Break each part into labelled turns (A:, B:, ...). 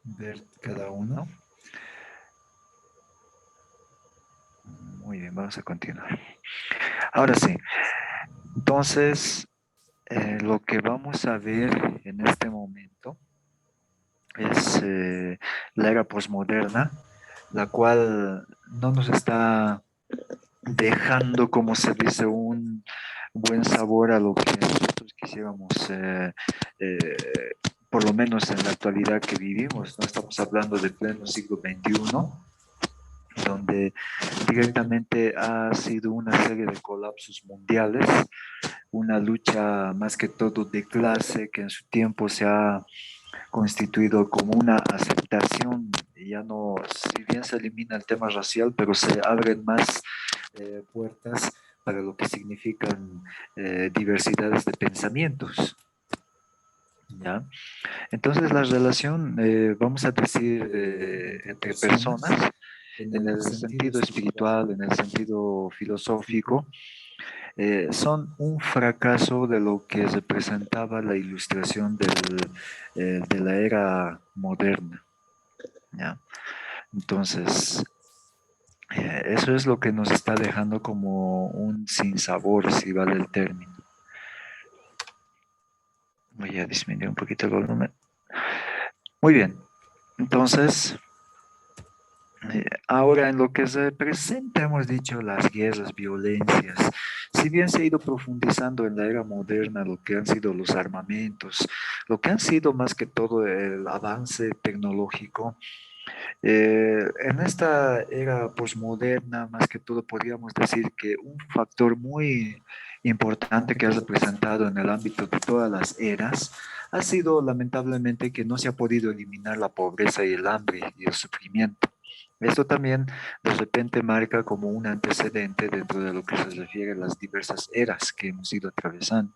A: ver cada uno. Muy bien, vamos a continuar. Ahora sí, entonces lo que vamos a ver en este momento es la era posmoderna, la cual no nos está dejando, como se dice, un buen sabor a lo que nosotros quisiéramos, por lo menos en la actualidad que vivimos. No estamos hablando del pleno siglo XXI, donde directamente ha sido una serie de colapsos mundiales, una lucha más que todo de clase que en su tiempo se ha constituido como una aceptación, ya no, si bien se elimina el tema racial, pero se abren más puertas para lo que significan diversidades de pensamientos. ¿Ya? Entonces la relación, vamos a decir, entre personas, en el sentido espiritual, en el sentido filosófico, son un fracaso de lo que representaba la ilustración de la era moderna. ¿Ya? Entonces, eso es lo que nos está dejando como un sinsabor, si vale el término. Voy a disminuir un poquito el volumen. Muy bien, entonces, ahora en lo que se presenta, hemos dicho las guerras, violencias. Si bien se ha ido profundizando en la era moderna lo que han sido los armamentos, lo que han sido más que todo el avance tecnológico, en esta era posmoderna, más que todo, podríamos decir que un factor muy importante que ha representado en el ámbito de todas las eras ha sido lamentablemente que no se ha podido eliminar la pobreza y el hambre y el sufrimiento. Esto también de repente marca como un antecedente dentro de lo que se refiere a las diversas eras que hemos ido atravesando.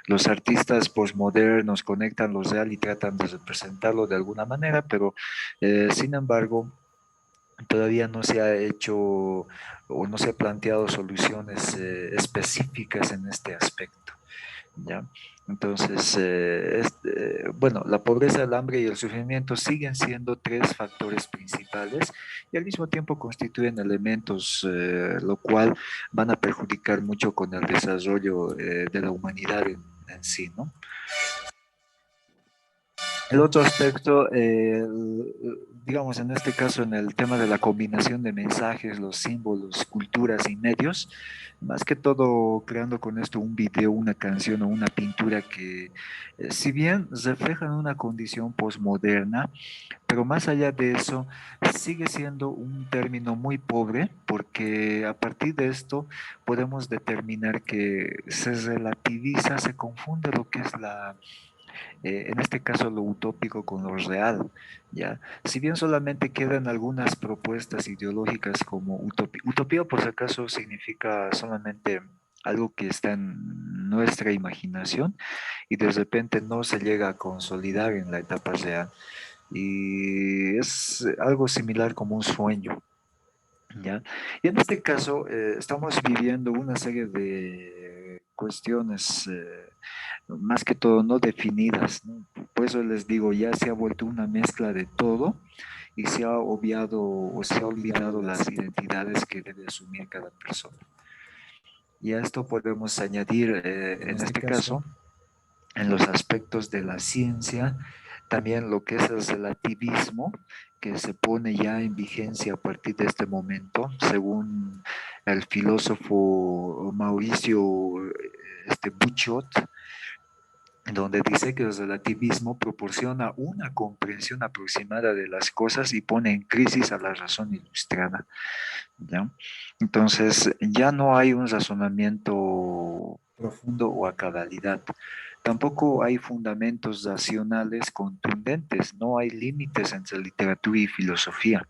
A: Los artistas postmodernos conectan lo real y tratan de representarlo de alguna manera, pero sin embargo, todavía no se ha hecho o no se ha planteado soluciones específicas en este aspecto. ¿Ya? Entonces, bueno, la pobreza, el hambre y el sufrimiento siguen siendo tres factores principales y al mismo tiempo constituyen elementos, lo cual van a perjudicar mucho con el desarrollo de la humanidad en sí, ¿no? El otro aspecto, digamos en este caso en el tema de la combinación de mensajes, los símbolos, culturas y medios, más que todo creando con esto un video, una canción o una pintura que, si bien reflejan una condición posmoderna, pero más allá de eso, sigue siendo un término muy pobre porque a partir de esto podemos determinar que se relativiza, se confunde lo que es en este caso lo utópico con lo real, ¿ya? Si bien solamente quedan algunas propuestas ideológicas como utopía, utopía por si acaso significa solamente algo que está en nuestra imaginación y de repente no se llega a consolidar en la etapa real. Y es algo similar como un sueño, ¿ya? Y en este caso estamos viviendo una serie de cuestiones más que todo no definidas, ¿no? Por eso les digo, ya se ha vuelto una mezcla de todo y se ha obviado o se ha olvidado las identidades que debe asumir cada persona. Y a esto podemos añadir, en este caso, en los aspectos de la ciencia, también lo que es el relativismo, que se pone ya en vigencia a partir de este momento, según el filósofo Mauricio Buchot, donde dice que el relativismo proporciona una comprensión aproximada de las cosas y pone en crisis a la razón ilustrada, ¿ya? Entonces, ya no hay un razonamiento profundo o a cabalidad. Tampoco hay fundamentos racionales contundentes, no hay límites entre literatura y filosofía.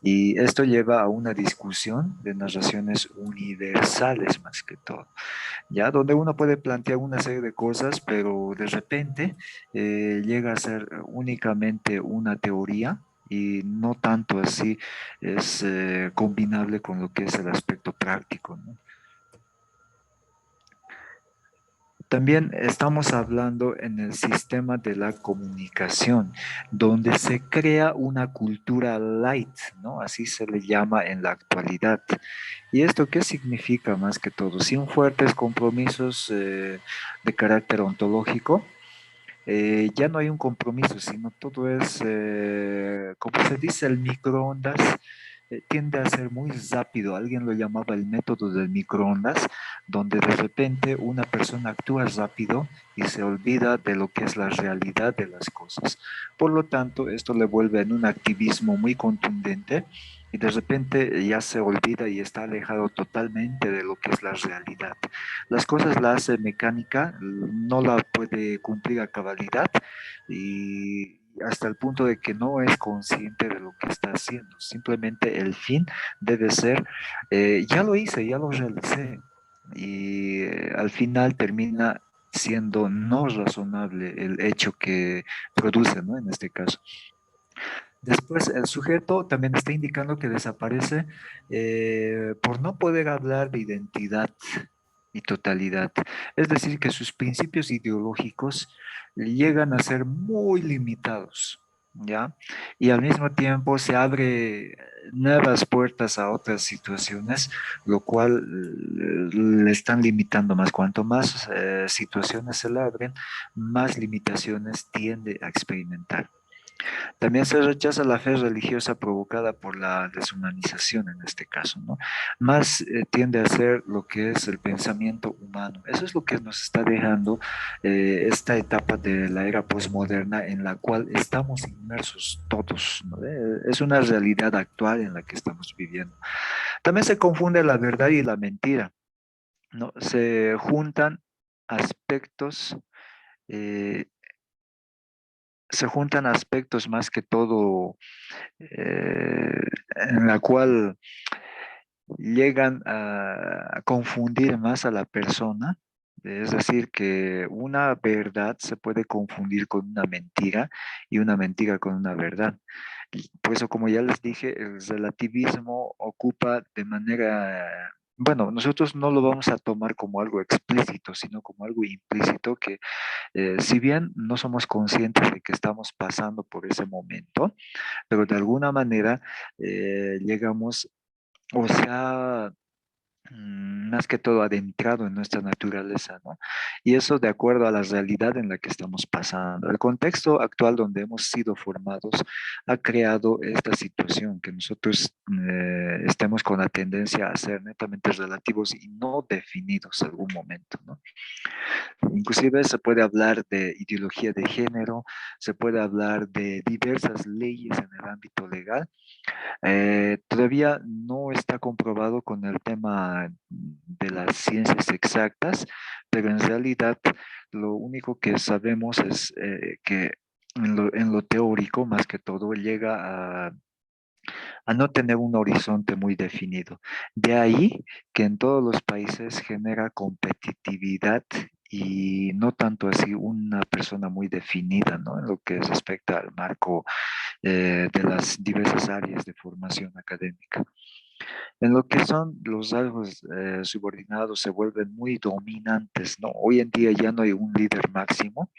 A: Y esto lleva a una discusión de narraciones universales más que todo, ya donde uno puede plantear una serie de cosas, pero de repente llega a ser únicamente una teoría y no tanto así es combinable con lo que es el aspecto práctico, ¿no? También estamos hablando en el sistema de la comunicación, donde se crea una cultura light, ¿no? Así se le llama en la actualidad. ¿Y esto qué significa más que todo? Sin fuertes compromisos de carácter ontológico, ya no hay un compromiso, sino todo es, como se dice, el microondas tiende a ser muy rápido. Alguien lo llamaba el método del microondas, donde de repente una persona actúa rápido y se olvida de lo que es la realidad de las cosas. Por lo tanto, esto le vuelve en un activismo muy contundente y de repente ya se olvida y está alejado totalmente de lo que es la realidad. Las cosas la hace mecánica, no la puede cumplir a cabalidad y hasta el punto de que no es consciente de lo que está haciendo. Simplemente el fin debe ser, ya lo hice, ya lo realicé y al final termina siendo no razonable el hecho que produce, ¿no? En este caso. Después, el sujeto también está indicando que desaparece por no poder hablar de identidad y totalidad. Es decir, que sus principios ideológicos llegan a ser muy limitados, ¿ya? Y al mismo tiempo se abre nuevas puertas a otras situaciones, lo cual le están limitando más. Cuanto más situaciones se le abren, más limitaciones tiende a experimentar. También se rechaza la fe religiosa provocada por la deshumanización en este caso, ¿no? Más tiende a ser lo que es el pensamiento humano. Eso es lo que nos está dejando esta etapa de la era posmoderna en la cual estamos inmersos todos, ¿no? Es una realidad actual en la que estamos viviendo. También se confunde la verdad y la mentira, ¿no? Se juntan aspectos eh, se juntan aspectos más que todo en la cual llegan a confundir más a la persona. Es decir, que una verdad se puede confundir con una mentira y una mentira con una verdad. Y por eso, como ya les dije, el relativismo ocupa de manera, bueno, nosotros no lo vamos a tomar como algo explícito, sino como algo implícito que si bien no somos conscientes de que estamos pasando por ese momento, pero de alguna manera llegamos, o sea, más que todo adentrado en nuestra naturaleza, ¿no? Y eso de acuerdo a la realidad en la que estamos pasando. El contexto actual donde hemos sido formados ha creado esta situación, que nosotros estemos con la tendencia a ser netamente relativos y no definidos en algún momento, ¿no? Inclusive se puede hablar de ideología de género, se puede hablar de diversas leyes en el ámbito legal. Todavía no está comprobado con el tema de las ciencias exactas, pero en realidad lo único que sabemos es que en lo teórico, más que todo, llega a no tener un horizonte muy definido. De ahí que en todos los países genera competitividad y no tanto así una persona muy definida, ¿no? En lo que respecta al marco de las diversas áreas de formación académica. En lo que son los rasgos subordinados se vuelven muy dominantes, ¿no? Hoy en día ya no hay un líder máximo,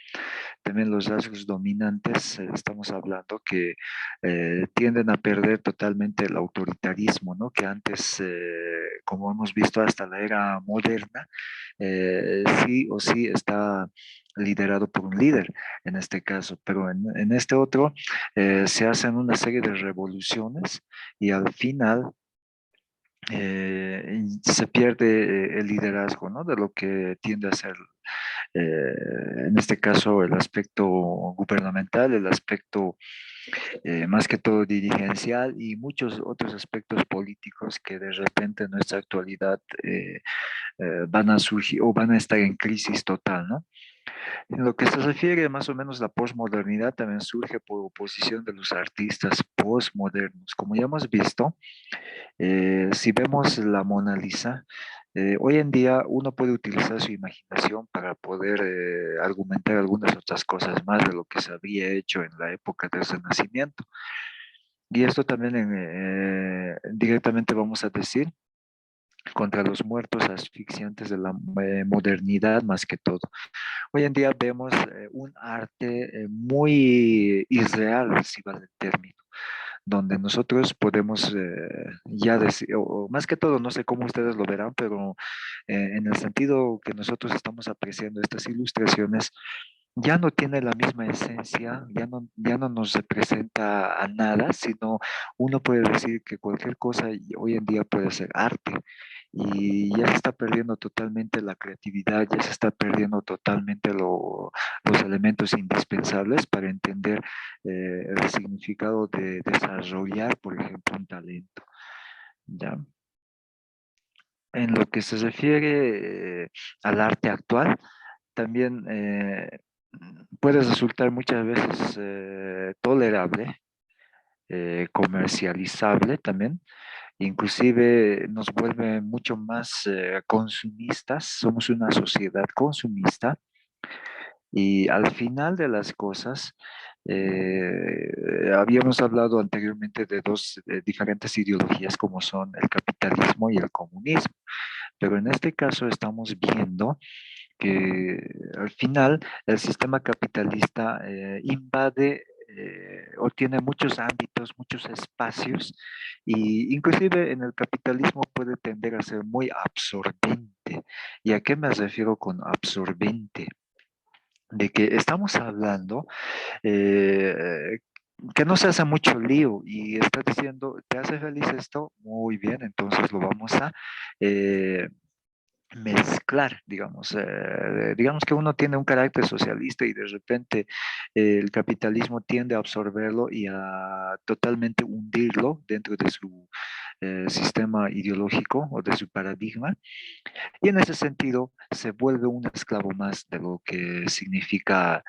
A: también los rasgos dominantes, estamos hablando que tienden a perder totalmente el autoritarismo, ¿no? Que antes, como hemos visto hasta la era moderna, sí o sí está liderado por un líder en este caso, pero en este otro se hacen una serie de revoluciones y al final se pierde el liderazgo, ¿no? De lo que tiende a ser en este caso el aspecto gubernamental, el aspecto más que todo dirigencial y muchos otros aspectos políticos que de repente en nuestra actualidad van a surgir o van a estar en crisis total, ¿no? En lo que se refiere más o menos a la posmodernidad también surge por oposición de los artistas posmodernos. Como ya hemos visto, si vemos la Mona Lisa, hoy en día uno puede utilizar su imaginación para poder argumentar algunas otras cosas más de lo que se había hecho en la época del Renacimiento. Y esto también directamente vamos a decir contra los muertos asfixiantes de la modernidad más que todo. Hoy en día vemos un arte muy irreal, si vale el término, donde nosotros podemos ya decir, o más que todo, no sé cómo ustedes lo verán, pero en el sentido que nosotros estamos apreciando estas ilustraciones, ya no tiene la misma esencia, ya no nos representa a nada, sino uno puede decir que cualquier cosa hoy en día puede ser arte. Y ya se está perdiendo totalmente la creatividad, ya se está perdiendo totalmente los elementos indispensables para entender el significado de desarrollar, por ejemplo, un talento. ¿Ya? En lo que se refiere al arte actual, también puede resultar muchas veces tolerable, comercializable también, inclusive nos vuelve mucho más consumistas, somos una sociedad consumista y al final de las cosas, habíamos hablado anteriormente de dos diferentes ideologías como son el capitalismo y el comunismo, pero en este caso estamos viendo que al final el sistema capitalista invade o tiene muchos ámbitos, muchos espacios, y inclusive en el capitalismo puede tender a ser muy absorbente. ¿Y a qué me refiero con absorbente? De que estamos hablando eh, que no se hace mucho lío y está diciendo, ¿te hace feliz esto? Muy bien, entonces lo vamos a eh, mezclar, digamos. Digamos que uno tiene un carácter socialista y de repente el capitalismo tiende a absorberlo y a totalmente hundirlo dentro de su sistema ideológico o de su paradigma. Y en ese sentido se vuelve un esclavo más de lo que significa,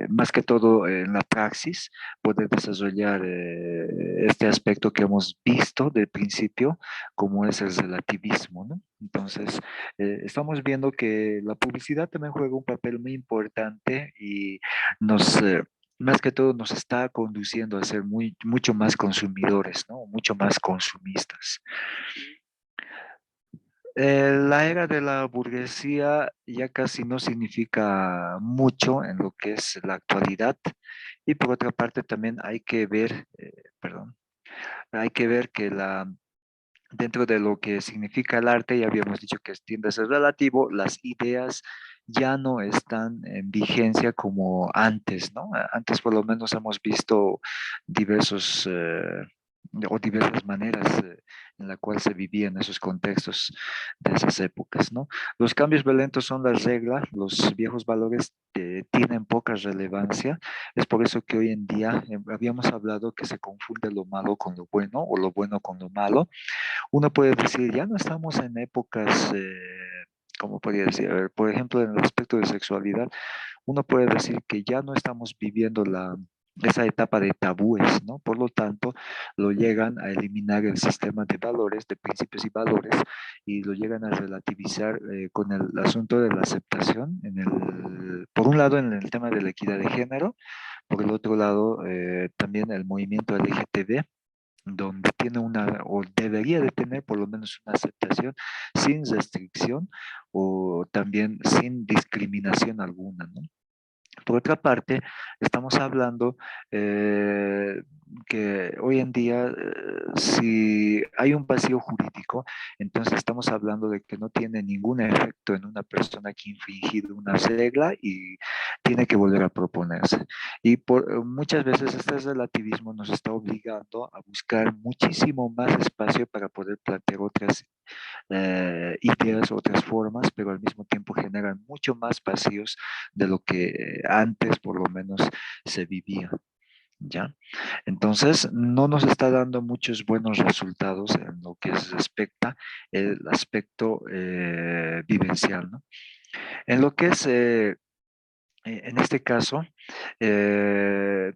A: más que todo en la praxis, poder desarrollar este aspecto que hemos visto del principio, como es el relativismo, ¿no? Entonces, estamos viendo que la publicidad también juega un papel muy importante y nos... más que todo nos está conduciendo a ser mucho más consumidores, ¿no? Mucho más consumistas. La era de la burguesía ya casi no significa mucho en lo que es la actualidad y por otra parte también hay que ver, perdón, hay que ver que dentro de lo que significa el arte, ya habíamos dicho que tiende a ser relativo, las ideas ya no están en vigencia como antes, ¿no? Antes por lo menos hemos visto diversos o diversas maneras en la cual se vivían esos contextos de esas épocas, ¿no? Los cambios violentos son la regla, los viejos valores tienen poca relevancia, es por eso que hoy en día habíamos hablado que se confunde lo malo con lo bueno o lo bueno con lo malo. Uno puede decir, ya no estamos en épocas, ¿cómo podría decir? A ver, por ejemplo, en el aspecto de sexualidad, uno puede decir que ya no estamos viviendo esa etapa de tabúes, ¿no? Por lo tanto, lo llegan a eliminar el sistema de valores, de principios y valores, y lo llegan a relativizar con el asunto de la aceptación, por un lado en el tema de la equidad de género, por el otro lado también el movimiento LGTB, donde tiene una, o debería de tener por lo menos una aceptación sin restricción o también sin discriminación alguna, ¿no? Por otra parte, estamos hablando que hoy en día, si hay un vacío jurídico, entonces estamos hablando de que no tiene ningún efecto en una persona que ha infringido una regla y tiene que volver a proponerse. Y muchas veces este relativismo nos está obligando a buscar muchísimo más espacio para poder plantear otras ideas, otras formas, pero al mismo tiempo generan mucho más vacíos de lo que antes por lo menos se vivía. ¿Ya? Entonces, no nos está dando muchos buenos resultados en lo que respecta el aspecto vivencial, ¿no? En lo que es en este caso,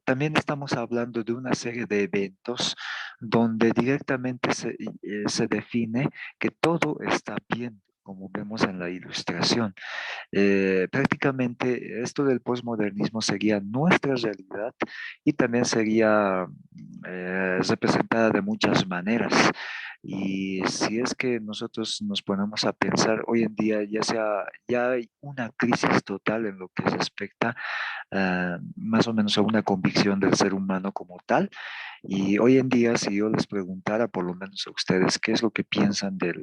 A: también estamos hablando de una serie de eventos donde directamente se define que todo está bien, como vemos en la ilustración. Prácticamente esto del posmodernismo sería nuestra realidad y también sería representada de muchas maneras. Y si es que nosotros nos ponemos a pensar hoy en día, ya hay una crisis total en lo que respecta más o menos a una convicción del ser humano como tal. Y hoy en día, si yo les preguntara, por lo menos a ustedes, qué es lo que piensan de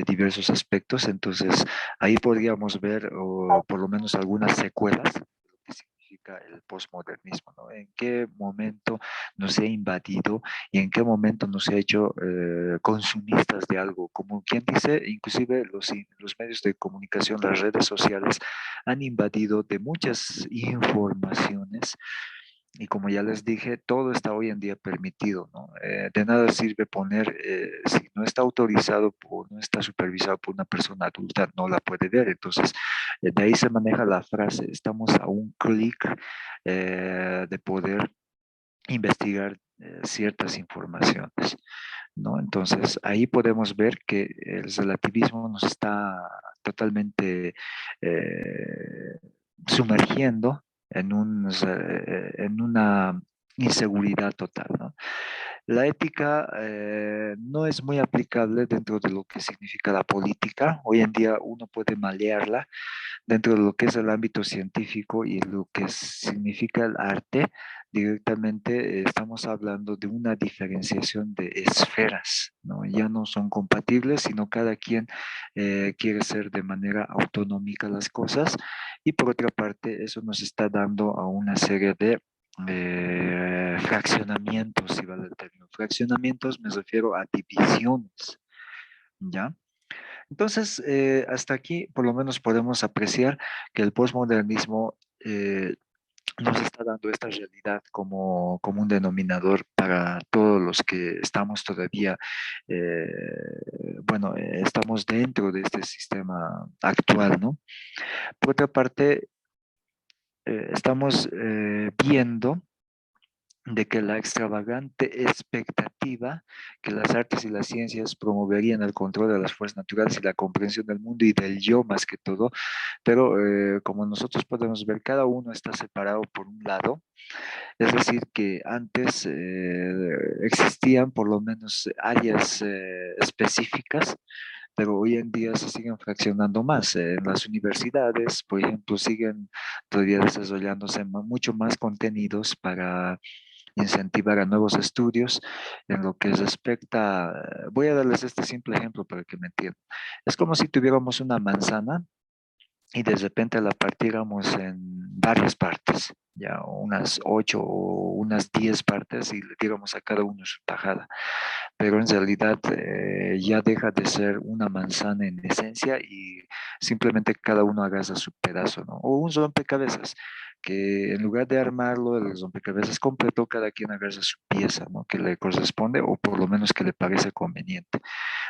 A: diversos aspectos, entonces ahí podríamos ver, o por lo menos algunas secuelas de lo que significa el posmodernismo, ¿no? En qué momento nos ha invadido y en qué momento nos ha hecho consumistas de algo. Como quien dice, inclusive los medios de comunicación, las redes sociales han invadido de muchas informaciones y como ya les dije, todo está hoy en día permitido, ¿no? De nada sirve poner, si no está autorizado o no está supervisado por una persona adulta, no la puede ver. Entonces, de ahí se maneja la frase, estamos a un clic de poder investigar ciertas informaciones, ¿no? Entonces, ahí podemos ver que el relativismo nos está totalmente eh, sumergiendo en una inseguridad total, ¿no? La ética no es muy aplicable dentro de lo que significa la política. Hoy en día uno puede malearla dentro de lo que es el ámbito científico y lo que significa el arte. Directamente estamos hablando de una diferenciación de esferas, ¿no? Ya no son compatibles, sino cada quien quiere ser de manera autonómica las cosas. Y por otra parte, eso nos está dando a una serie de fraccionamientos, si vale el término. Fraccionamientos me refiero a divisiones, ¿ya? Entonces, hasta aquí por lo menos podemos apreciar que el postmodernismo nos está dando esta realidad como un denominador para todos los que estamos todavía, eh, bueno, estamos dentro de este sistema actual, ¿no? Por otra parte, estamos viendo de que la extravagante expectativa que las artes y las ciencias promoverían el control de las fuerzas naturales y la comprensión del mundo y del yo más que todo, pero como nosotros podemos ver, cada uno está separado por un lado, es decir, que antes existían por lo menos áreas específicas, pero hoy en día se siguen fraccionando más. En las universidades, por ejemplo, siguen todavía desarrollándose mucho más contenidos para incentivar a nuevos estudios en lo que respecta, voy a darles este simple ejemplo para que me entiendan. Es como si tuviéramos una manzana y de repente la partiéramos en varias partes, ya unas 8 o unas 10 partes y le diéramos a cada uno su tajada, pero en realidad ya deja de ser una manzana en esencia y simplemente cada uno agarra su pedazo, ¿no? O un rompecabezas, que en lugar de armarlo, el rompecabezas completo, cada quien agarra su pieza, ¿no? Que le corresponde o por lo menos que le parece conveniente.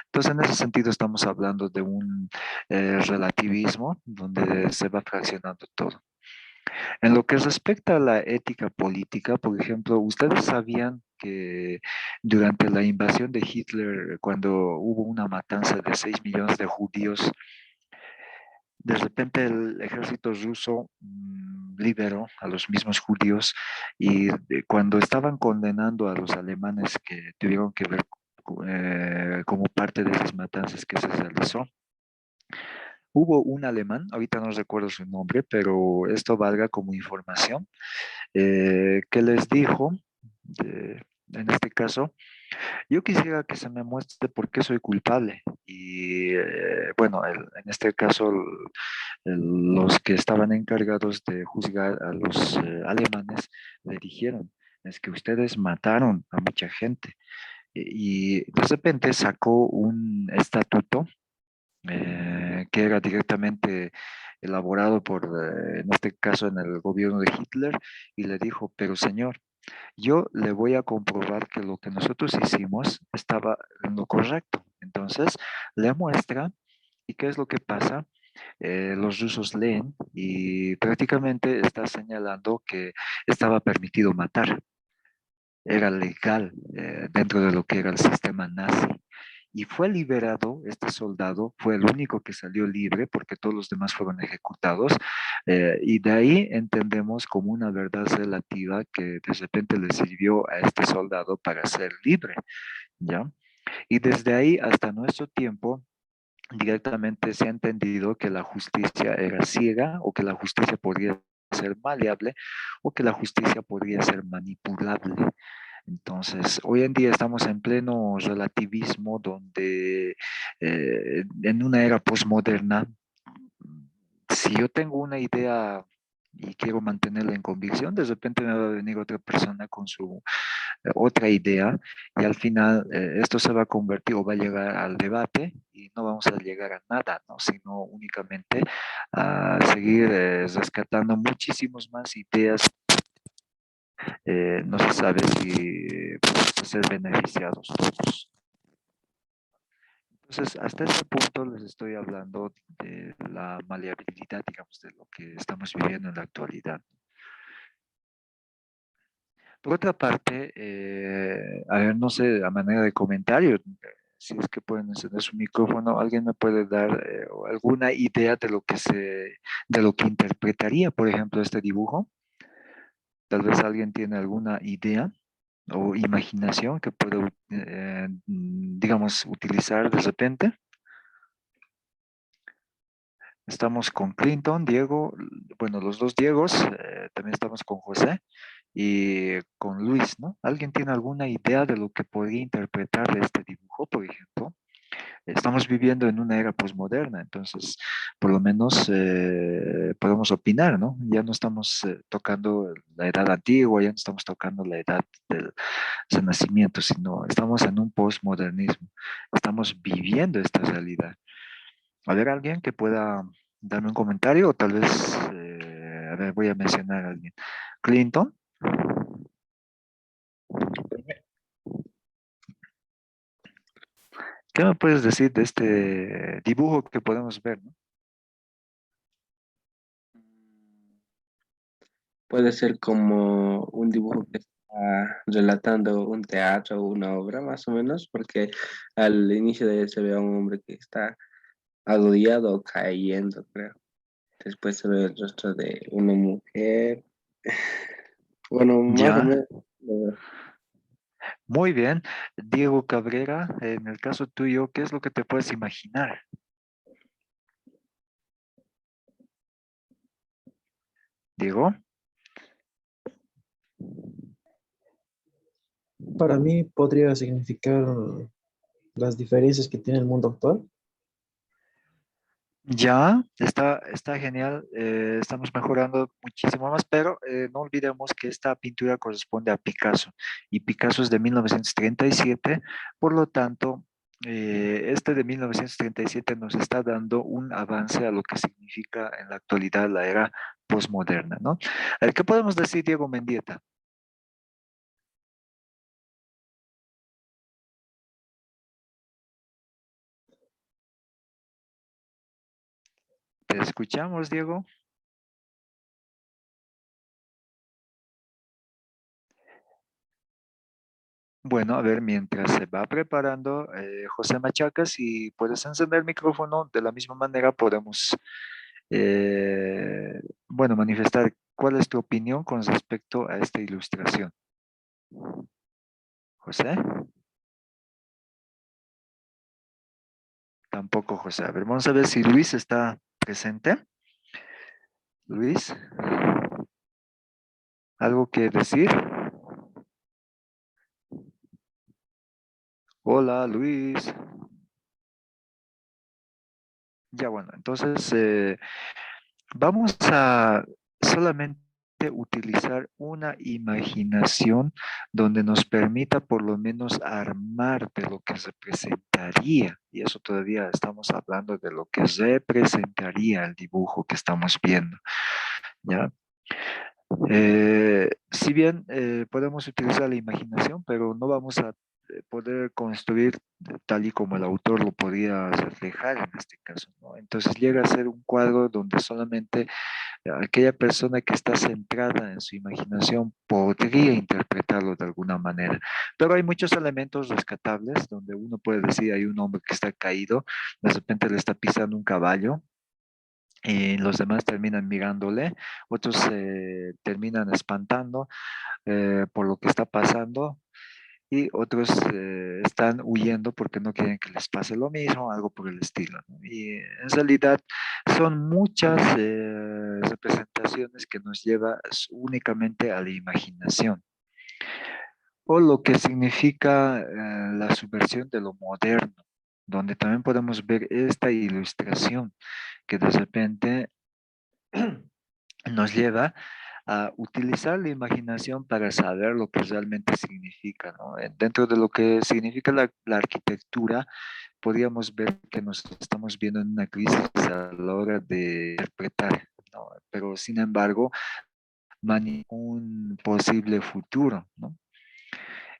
A: Entonces, en ese sentido estamos hablando de un relativismo donde se va fraccionando todo. En lo que respecta a la ética política, por ejemplo, ¿ustedes sabían que durante la invasión de Hitler, cuando hubo una matanza de 6 millones de judíos, de repente el ejército ruso liberó a los mismos judíos y cuando estaban condenando a los alemanes que tuvieron que ver como parte de esas matanzas que se realizó, hubo un alemán, ahorita no recuerdo su nombre, pero esto valga como información, que les dijo, en este caso, yo quisiera que se me muestre por qué soy culpable. Y bueno, en este caso, los que estaban encargados de juzgar a los alemanes le dijeron, es que ustedes mataron a mucha gente. Y de repente sacó un estatuto que era directamente elaborado por, en este caso, en el gobierno de Hitler, y le dijo, pero señor, yo le voy a comprobar que lo que nosotros hicimos estaba en lo correcto. Entonces, le muestra, ¿y qué es lo que pasa? Los rusos leen y prácticamente está señalando que estaba permitido matar, era legal dentro de lo que era el sistema nazi. Y fue liberado, este soldado fue el único que salió libre porque todos los demás fueron ejecutados. Y de ahí entendemos como una verdad relativa que de repente le sirvió a este soldado para ser libre, ¿ya? Y desde ahí hasta nuestro tiempo, directamente se ha entendido que la justicia era ciega o que la justicia podría ser maleable o que la justicia podría ser manipulable. Entonces, hoy en día estamos en pleno relativismo donde en una era posmoderna, si yo tengo una idea y quiero mantenerla en convicción, de repente me va a venir otra persona con su otra idea y al final esto se va a convertir o va a llegar al debate y no vamos a llegar a nada, ¿no? Sino únicamente a seguir rescatando muchísimas más ideas. No se sabe si vamos a ser beneficiados todos. Entonces, hasta este punto les estoy hablando de la maleabilidad, digamos, de lo que estamos viviendo en la actualidad. Por otra parte, a ver, no sé, a manera de comentario, si es que pueden encender su micrófono, alguien me puede dar alguna idea de lo que de lo que interpretaría, por ejemplo, este dibujo. Tal vez alguien tiene alguna idea o imaginación que pueda, digamos, utilizar de repente. Estamos con Clinton, Diego, bueno, los dos Diegos, también estamos con José y con Luis, ¿no? ¿Alguien tiene alguna idea de lo que podría interpretar de este dibujo, por ejemplo? Estamos viviendo en una era posmoderna, entonces por lo menos podemos opinar, ¿no? Ya no estamos tocando la edad antigua, ya no estamos tocando la edad del nacimiento, sino estamos en un posmodernismo, estamos viviendo esta realidad. A ver, alguien que pueda darme un comentario o tal vez, a ver, voy a mencionar a alguien. Clinton, ¿qué me puedes decir de este dibujo que podemos ver, ¿no?
B: Puede ser como un dibujo que está relatando un teatro o una obra, más o menos, porque al inicio de él se ve a un hombre que está arrodillado o cayendo, creo. Después se ve el rostro de una mujer. Bueno, más o
A: Ya,
B: menos. eh,
A: muy bien. Diego Cabrera, en el caso tuyo, ¿qué es lo que te puedes imaginar? Diego,
C: Para mí podría significar las diferencias que tiene el mundo actual.
A: ya, está genial, estamos mejorando muchísimo más, pero no olvidemos que esta pintura corresponde a Picasso y Picasso es de 1937, por lo tanto, este de 1937 nos está dando un avance a lo que significa en la actualidad la era postmoderna, ¿no? A ver, ¿qué podemos decir, Diego Mendieta? ¿Te escuchamos, Diego? Bueno, a ver, mientras se va preparando José Machacas, si puedes encender el micrófono, de la misma manera podemos, bueno, manifestar cuál es tu opinión con respecto a esta ilustración. José, tampoco José. A ver, vamos a ver si Luis está presente. Luis, ¿algo que decir? Hola, Luis. Ya, bueno, entonces vamos a solamente utilizar una imaginación donde nos permita por lo menos armar de lo que representaría, y eso todavía estamos hablando de lo que representaría el dibujo que estamos viendo, ¿ya? Si bien podemos utilizar la imaginación, pero no vamos a poder construir tal y como el autor lo podía reflejar en este caso, ¿no? Entonces llega a ser un cuadro donde solamente aquella persona que está centrada en su imaginación podría interpretarlo de alguna manera. Pero hay muchos elementos rescatables donde uno puede decir hay un hombre que está caído, de repente le está pisando un caballo. Y los demás terminan mirándole, otros se terminan espantando por lo que está pasando. y otros están huyendo porque no quieren que les pase lo mismo, algo por el estilo, ¿no? Y en realidad son muchas representaciones que nos lleva únicamente a la imaginación, o lo que significa la subversión de lo moderno, donde también podemos ver esta ilustración que de repente nos lleva a utilizar la imaginación para saber lo que realmente significa, ¿no? Dentro de lo que significa la arquitectura, podríamos ver que nos estamos viendo en una crisis a la hora de interpretar, ¿no? Pero sin embargo, un posible futuro, ¿no?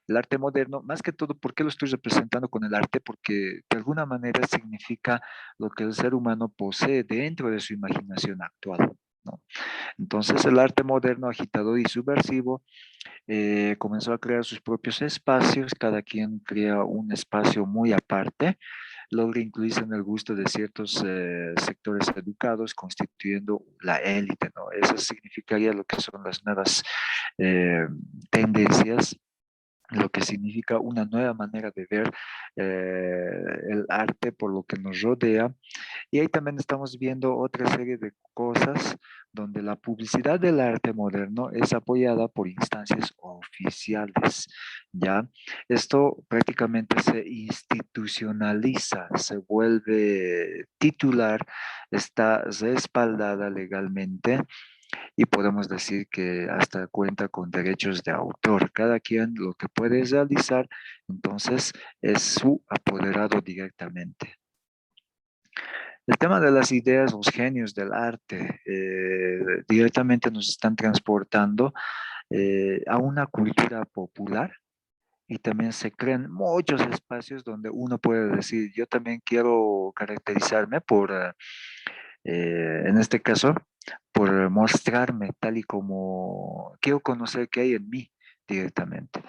A: El arte moderno, más que todo, ¿por qué lo estoy representando con el arte? Porque de alguna manera significa lo que el ser humano posee dentro de su imaginación actual, ¿no? Entonces el arte moderno, agitador y subversivo comenzó a crear sus propios espacios, cada quien crea un espacio muy aparte, logra incluirse en el gusto de ciertos sectores educados, constituyendo la élite, ¿no? Eso significaría lo que son las nuevas eh, tendencias, lo que significa una nueva manera de ver el arte por lo que nos rodea. Y ahí también estamos viendo otra serie de cosas donde la publicidad del arte moderno es apoyada por instancias oficiales, ¿ya? Esto prácticamente se institucionaliza, se vuelve titular, está respaldada legalmente y podemos decir que hasta cuenta con derechos de autor. Cada quien lo que puede realizar, entonces, es su apoderado directamente. El tema de las ideas, los genios del arte, directamente nos están transportando a una cultura popular y también se crean muchos espacios donde uno puede decir, yo también quiero caracterizarme por, en este caso, por mostrarme tal y como quiero conocer qué hay en mí directamente.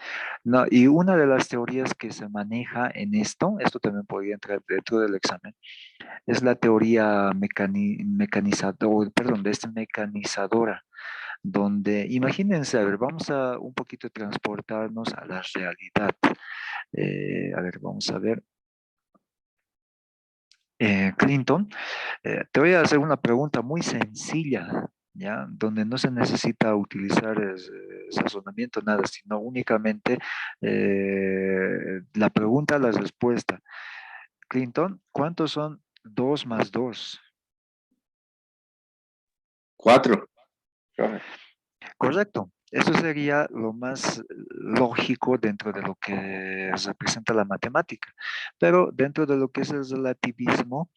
A: No, y una de las teorías que se maneja en esto también podría entrar dentro del examen, es la teoría mecanizadora, donde imagínense, a ver, vamos a un poquito transportarnos a la realidad. A ver, vamos a ver. Clinton, te voy a hacer una pregunta muy sencilla, ¿ya? Donde no se necesita utilizar razonamiento, nada, sino únicamente la pregunta, la respuesta. Clinton, ¿cuántos son 2 más 2?
B: 4. Profe.
A: Correcto. Eso sería lo más lógico dentro de lo que representa la matemática. Pero dentro de lo que es el relativismo,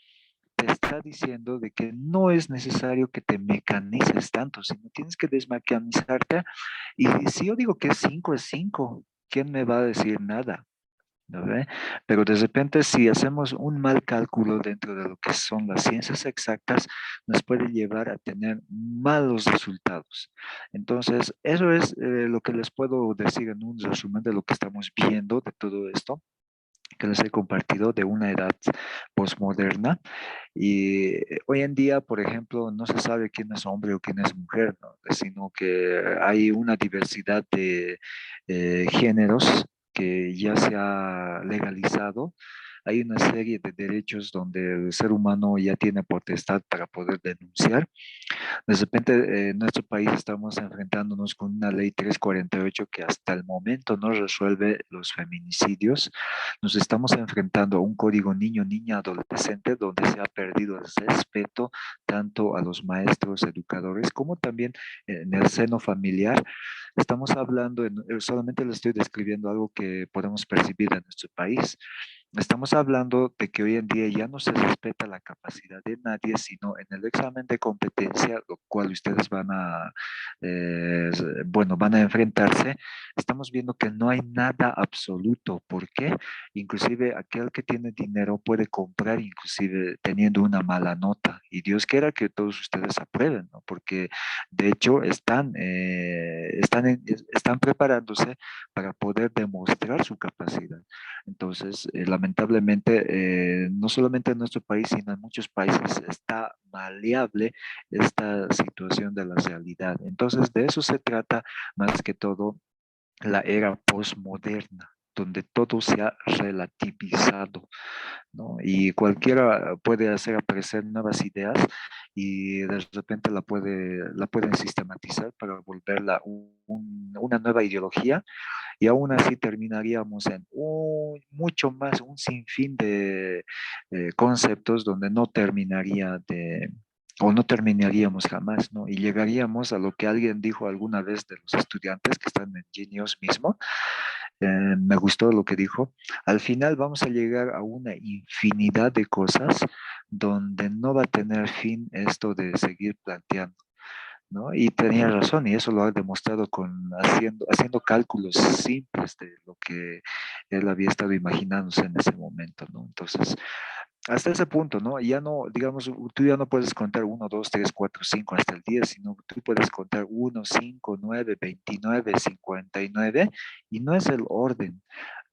A: te está diciendo de que no es necesario que te mecanices tanto, sino tienes que desmecanizarte. Y si yo digo que es 5, ¿quién me va a decir nada? ¿No ve? Pero de repente si hacemos un mal cálculo dentro de lo que son las ciencias exactas, nos puede llevar a tener malos resultados. Entonces, eso es lo que les puedo decir en un resumen de lo que estamos viendo de todo esto que les he compartido de una edad postmoderna. Y hoy en día, por ejemplo, no se sabe quién es hombre o quién es mujer, ¿no? Sino que hay una diversidad de géneros que ya se ha legalizado. Hay una serie de derechos donde el ser humano ya tiene potestad para poder denunciar. De repente, en nuestro país estamos enfrentándonos con una ley 348 que hasta el momento no resuelve los feminicidios. Nos estamos enfrentando a un código niño, niña, adolescente, donde se ha perdido el respeto tanto a los maestros, educadores, como también en el seno familiar. Estamos hablando, solamente le estoy describiendo algo que podemos percibir en nuestro país. Estamos hablando de que hoy en día ya no se respeta la capacidad de nadie, sino en el examen de competencia, lo cual ustedes eh, bueno, van a enfrentarse. Estamos viendo que no hay nada absoluto. ¿Por qué? Inclusive aquel que tiene dinero puede comprar, inclusive teniendo una mala nota. Y Dios quiera que todos ustedes aprueben, ¿no? Porque de hecho están preparándose para poder demostrar su capacidad. Entonces, lamentablemente, no solamente en nuestro país, sino en muchos países está maleable esta situación de la realidad. Entonces, de eso se trata más que todo la era postmoderna. donde todo se ha relativizado, ¿no? Y cualquiera puede hacer aparecer nuevas ideas y de repente la pueden sistematizar para volverla una nueva ideología y aún así terminaríamos en mucho más, un sinfín de conceptos donde no terminaría de, o no terminaríamos jamás, ¿no? Y llegaríamos a lo que alguien dijo alguna vez de los estudiantes que están en Genius mismo. Me gustó lo que dijo. Al final vamos a llegar a una infinidad de cosas donde no va a tener fin esto de seguir planteando. ¿No? Y tenía razón, y eso lo ha demostrado haciendo cálculos simples de lo que él había estado imaginándose en ese momento, ¿no? Entonces, hasta ese punto, ¿no? Ya no, digamos, tú ya no puedes contar uno, 2, 3, 4, 5 hasta el 10, sino tú puedes contar uno, 5, 9, 29, 59, y no es el orden,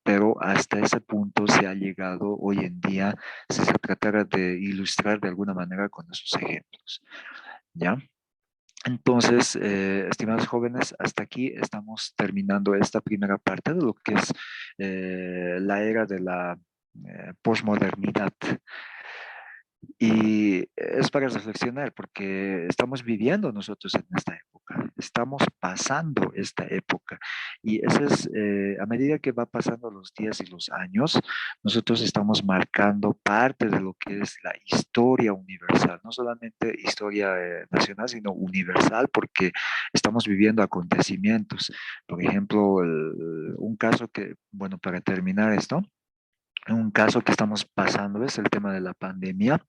A: pero hasta ese punto se ha llegado hoy en día, si se tratara de ilustrar de alguna manera con esos ejemplos, ¿ya? Entonces, estimados jóvenes, hasta aquí estamos terminando esta primera parte de lo que es la era de la posmodernidad. Y es para reflexionar porque estamos viviendo nosotros en esta época, estamos pasando esta época y eso es, a medida que va pasando los días y los años, nosotros estamos marcando parte de lo que es la historia universal, no solamente historia nacional, sino universal porque estamos viviendo acontecimientos. Por ejemplo, un caso que, bueno, para terminar esto, un caso que estamos pasando es el tema de la pandemia,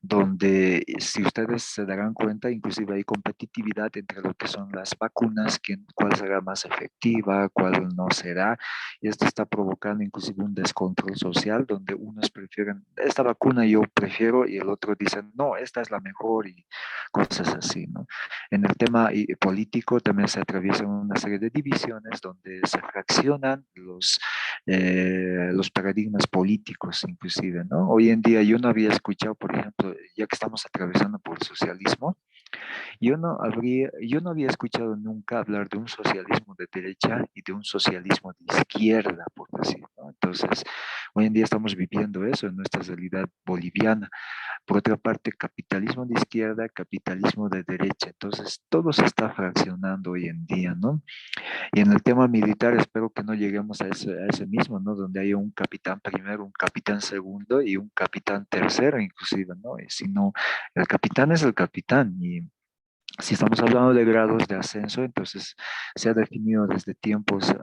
A: donde si ustedes se darán cuenta, inclusive hay competitividad entre lo que son las vacunas, cuál será más efectiva, cuál no será, y esto está provocando inclusive un descontrol social, donde unos prefieren, esta vacuna yo prefiero, y el otro dice, no, esta es la mejor, y cosas así, ¿no? En el tema político también se atraviesan una serie de divisiones donde se fraccionan los paradigmas políticos inclusive, ¿no? Hoy en día yo no había escuchado, por ejemplo, ya que estamos atravesando por el socialismo, yo no había escuchado nunca hablar de un socialismo de derecha y de un socialismo de izquierda, por decir, ¿no? Entonces, hoy en día estamos viviendo eso en nuestra realidad boliviana. Por otra parte, capitalismo de izquierda, capitalismo de derecha. Entonces, todo se está fraccionando hoy en día, ¿no? Y en el tema militar espero que no lleguemos a ese mismo, ¿no? Donde haya un capitán primero, un capitán segundo y un capitán tercero inclusive, ¿no? Y si no, el capitán es el capitán y si estamos hablando de grados de ascenso, entonces se ha definido desde tiempos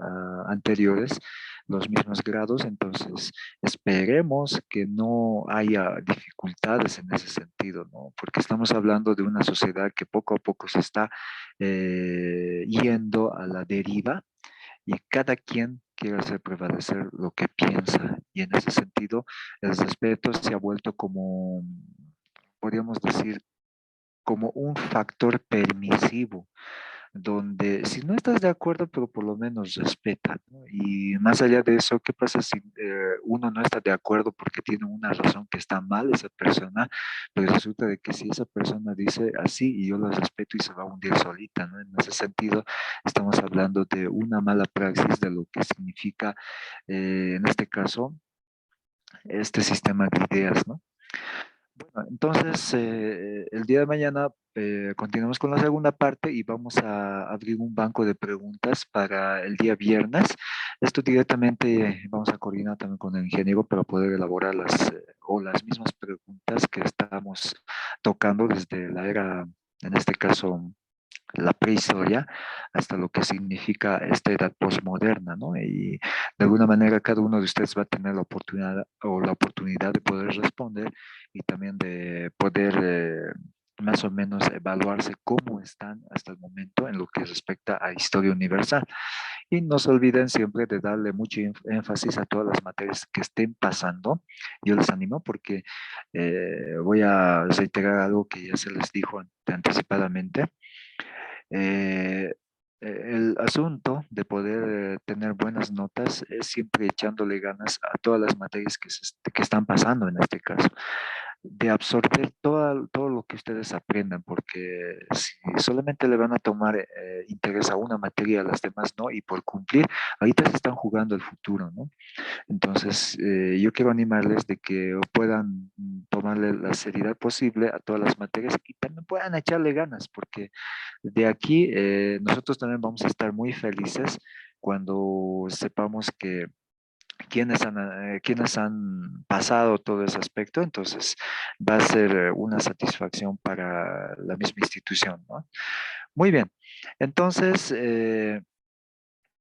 A: anteriores los mismos grados, entonces esperemos que no haya dificultades en ese sentido, ¿no? Porque estamos hablando de una sociedad que poco a poco se está yendo a la deriva y cada quien quiere hacer prevalecer lo que piensa. Y en ese sentido, el respeto se ha vuelto como, podríamos decir, como un factor permisivo, donde si no estás de acuerdo, pero por lo menos respeta, ¿no? Y más allá de eso, ¿qué pasa si uno no está de acuerdo porque tiene una razón que está mal esa persona? Pero resulta de que si esa persona dice así y yo la respeto y se va a hundir solita, ¿no? En ese sentido, estamos hablando de una mala praxis de lo que significa, en este caso, este sistema de ideas, ¿no? Bueno, entonces el día de mañana continuamos con la segunda parte y vamos a abrir un banco de preguntas para el día viernes. Esto directamente vamos a coordinar también con el ingeniero para poder elaborar o las mismas preguntas que estamos tocando desde la era, en este caso, la prehistoria hasta lo que significa esta edad posmoderna, ¿no? Y de alguna manera cada uno de ustedes va a tener la oportunidad o la oportunidad de poder responder y también de poder más o menos evaluarse cómo están hasta el momento en lo que respecta a historia universal. Y no se olviden siempre de darle mucho énfasis a todas las materias que estén pasando. Yo les animo porque voy a reiterar algo que ya se les dijo anticipadamente. Eh, el asunto de poder tener buenas notas es siempre echándole ganas a todas las materias que están pasando en este caso. de absorber todo lo que ustedes aprendan, porque si solamente le van a tomar interés a una materia, a las demás no, y por cumplir, ahorita se están jugando el futuro, ¿no? Entonces, yo quiero animarles de que puedan tomarle la seriedad posible a todas las materias y también puedan echarle ganas, porque de aquí nosotros también vamos a estar muy felices cuando sepamos que quienes han pasado todo ese aspecto, entonces va a ser una satisfacción para la misma institución, ¿no? Muy bien, entonces